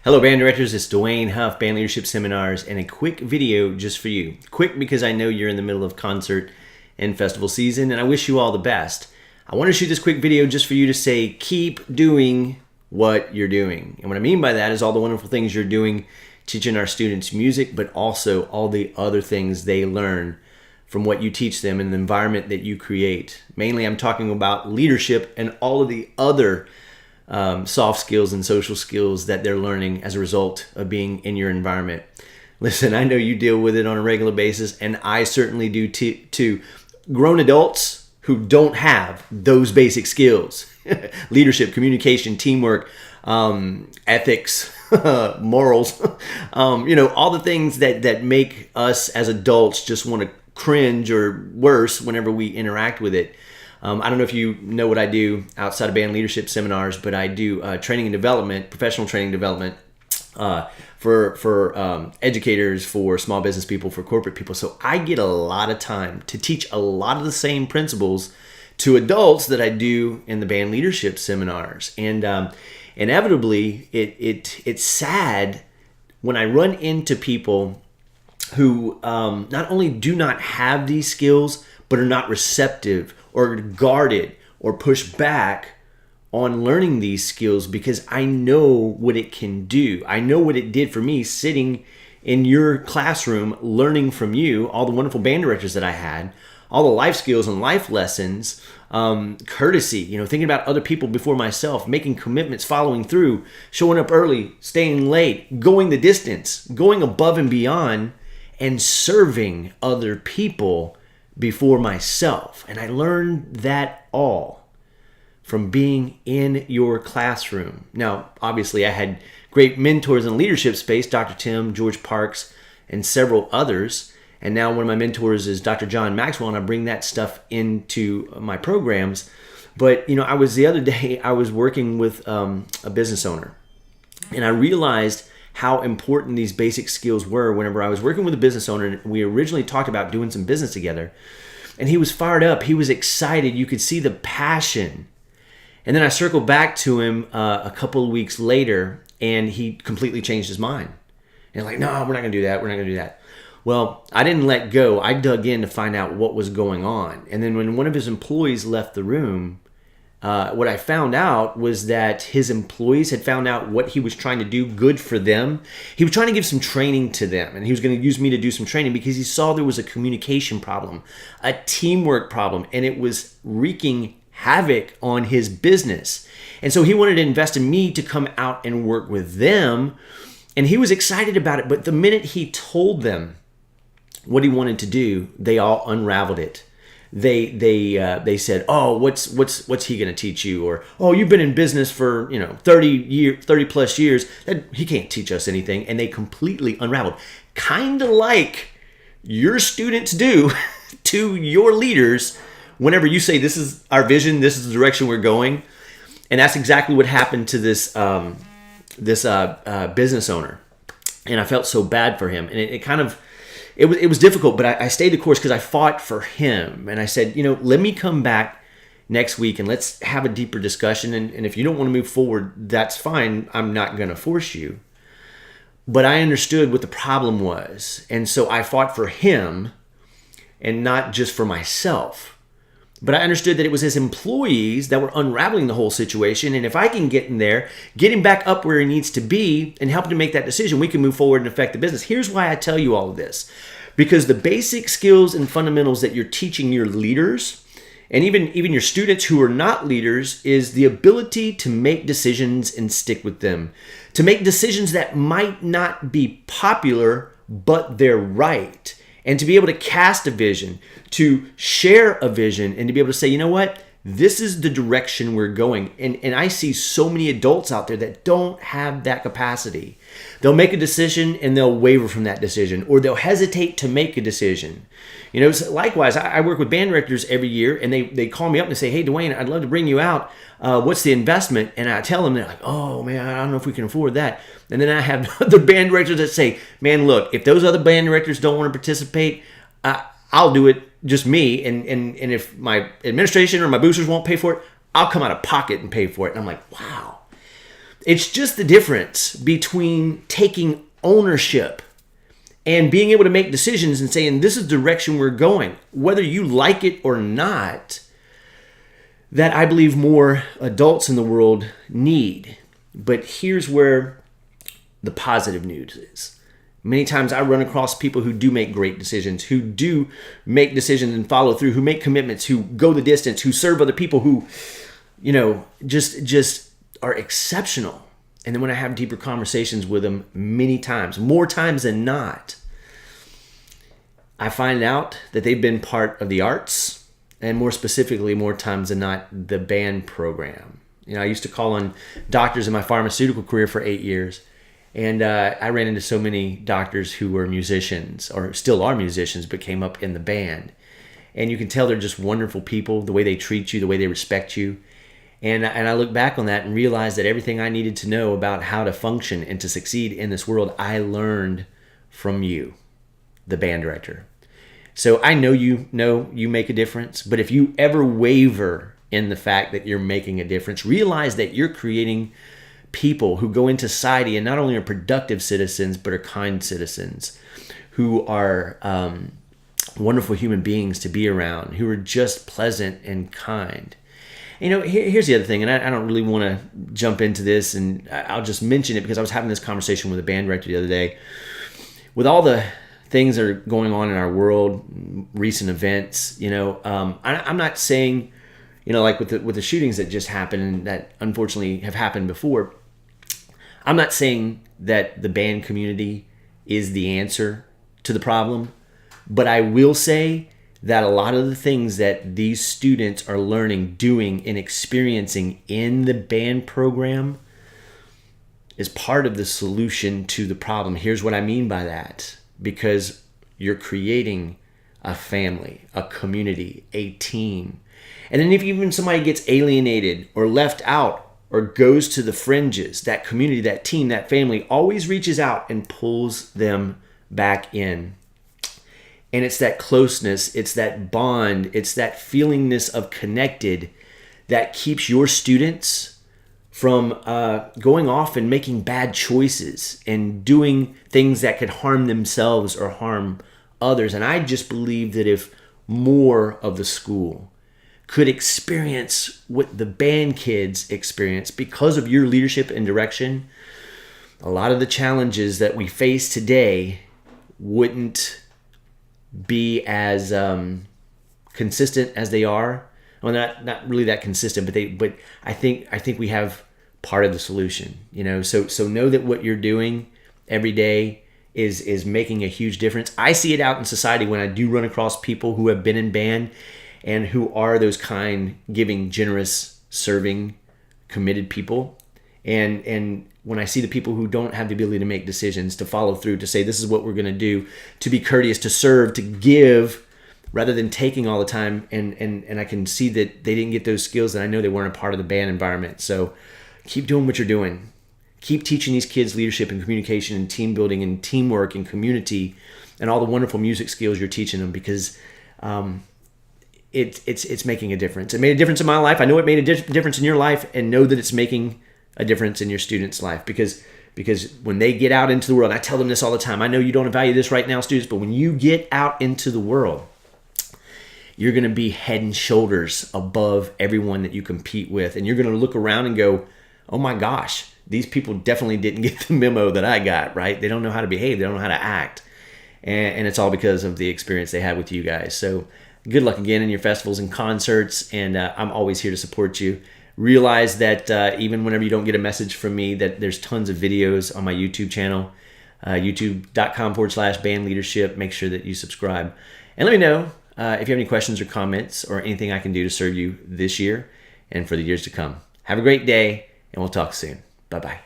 Hello band directors, it's Dwayne Huff, Band Leadership Seminars, and a quick video just for you. Quick because I know you're in the middle of concert and festival season, and I wish you all the best. I want to shoot this quick video just for you to say, keep doing what you're doing. And what I mean by that is all the wonderful things you're doing, teaching our students music, but also all the other things they learn from what you teach them in the environment that you create. Mainly I'm talking about leadership and all of the other soft skills and social skills that they're learning as a result of being in your environment. Listen, I know you deal with it on a regular basis, and I certainly do too. Grown adults who don't have those basic skills, leadership, communication, teamwork, ethics, morals, all the things that make us as adults just want to cringe or worse whenever we interact with it. I don't know if you know what I do outside of band leadership seminars, but I do training and development, professional training and development for educators, for small business people, for corporate people. So I get a lot of time to teach a lot of the same principles to adults that I do in the band leadership seminars. And inevitably, it's sad when I run into people who not only do not have these skills, but are not receptive or guarded or push back on learning these skills, because I know what it can do. I know what it did for me sitting in your classroom, learning from you, all the wonderful band directors that I had, all the life skills and life lessons, courtesy, thinking about other people before myself, making commitments, following through, showing up early, staying late, going the distance, going above and beyond, and serving other people before myself. And I learned that all from being in your classroom. Now, obviously, I had great mentors in the leadership space, Dr. Tim, George Parks, and several others. And now one of my mentors is Dr. John Maxwell, and I bring that stuff into my programs. But, the other day, I was working with a business owner, and I realized how important these basic skills were whenever I was working with a business owner. And we originally talked about doing some business together, and he was fired up. He was excited. You could see the passion. And then I circled back to him a couple of weeks later, and he completely changed his mind. And no, we're not going to do that. We're not going to do that. Well, I didn't let go. I dug in to find out what was going on. And then when one of his employees left the room, what I found out was that his employees had found out what he was trying to do good for them. He was trying to give some training to them, and he was going to use me to do some training because he saw there was a communication problem, a teamwork problem, and it was wreaking havoc on his business. And so he wanted to invest in me to come out and work with them, and he was excited about it. But the minute he told them what he wanted to do, they all unraveled it. They said, "Oh, what's he going to teach you?" Or, "Oh, you've been in business for 30 plus years. He can't teach us anything." And they completely unraveled, kind of like your students do to your leaders whenever you say, "This is our vision. This is the direction we're going." And that's exactly what happened to this business owner. And I felt so bad for him, and it was difficult, but I stayed the course because I fought for him. And I said, let me come back next week and let's have a deeper discussion. And if you don't want to move forward, that's fine. I'm not going to force you. But I understood what the problem was. And so I fought for him and not just for myself. But I understood that it was his employees that were unraveling the whole situation. And if I can get in there, get him back up where he needs to be and help him to make that decision, we can move forward and affect the business. Here's why I tell you all of this. Because the basic skills and fundamentals that you're teaching your leaders, and even your students who are not leaders, is the ability to make decisions and stick with them. To make decisions that might not be popular, but they're right. And to be able to cast a vision, to share a vision, and to be able to say, what? This is the direction we're going. And I see so many adults out there that don't have that capacity. They'll make a decision and they'll waver from that decision, or they'll hesitate to make a decision. So likewise, I work with band directors every year, and they call me up and they say, "Hey, Dwayne, I'd love to bring you out. What's the investment?" And I tell them, they're like, "Oh man, I don't know if we can afford that." And then I have other band directors that say, "Man, look, if those other band directors don't want to participate, I'll do it, just me. And if my administration or my boosters won't pay for it, I'll come out of pocket and pay for it." And I'm like, wow. It's just the difference between taking ownership and being able to make decisions and saying, this is the direction we're going, whether you like it or not, that I believe more adults in the world need. But here's where the positive news is. Many times I run across people who do make great decisions, who do make decisions and follow through, who make commitments, who go the distance, who serve other people, who, just are exceptional. And then when I have deeper conversations with them, many times, more times than not, I find out that they've been part of the arts, and more specifically, more times than not, the band program. I used to call on doctors in my pharmaceutical career for 8 years. And I ran into so many doctors who were musicians, or still are musicians, but came up in the band. And you can tell they're just wonderful people, the way they treat you, the way they respect you. And I look back on that and realize that everything I needed to know about how to function and to succeed in this world, I learned from you, the band director. So I know you make a difference, but if you ever waver in the fact that you're making a difference, realize that you're creating people who go into society and not only are productive citizens, but are kind citizens, who are wonderful human beings to be around, who are just pleasant and kind. Here's the other thing, and I don't really want to jump into this, and I'll just mention it because I was having this conversation with a band director the other day. With all the things that are going on in our world, recent events, I'm not saying, like with the shootings that just happened and that unfortunately have happened before, I'm not saying that the band community is the answer to the problem, but I will say that a lot of the things that these students are learning, doing, and experiencing in the band program is part of the solution to the problem. Here's what I mean by that. Because you're creating a family, a community, a team. And then if even somebody gets alienated or left out, or goes to the fringes, that community, that team, that family always reaches out and pulls them back in. And it's that closeness, it's that bond, it's that feelingness of connected that keeps your students from going off and making bad choices and doing things that could harm themselves or harm others. And I just believe that if more of the school could experience what the band kids experience because of your leadership and direction, a lot of the challenges that we face today wouldn't be as consistent as they are. Well, not really that consistent, but I think we have part of the solution. So know that what you're doing every day is making a huge difference. I see it out in society when I do run across people who have been in band and who are those kind, giving, generous, serving, committed people. And when I see the people who don't have the ability to make decisions, to follow through, to say this is what we're going to do, to be courteous, to serve, to give, rather than taking all the time, and I can see that they didn't get those skills, and I know they weren't a part of the band environment. So keep doing what you're doing. Keep teaching these kids leadership and communication and team building and teamwork and community and all the wonderful music skills you're teaching them, because it's making a difference. It made a difference in my life. I know it made a difference in your life, and know that it's making a difference in your students' life, because when they get out into the world, and I tell them this all the time, I know you don't value this right now, students, but when you get out into the world, you're going to be head and shoulders above everyone that you compete with, and you're going to look around and go, oh my gosh, these people definitely didn't get the memo that I got, right? They don't know how to behave. They don't know how to act. And it's all because of the experience they had with you guys. So good luck again in your festivals and concerts, and I'm always here to support you. Realize that even whenever you don't get a message from me, that there's tons of videos on my YouTube channel, youtube.com/band leadership. Make sure that you subscribe. And let me know if you have any questions or comments or anything I can do to serve you this year and for the years to come. Have a great day, and we'll talk soon. Bye-bye.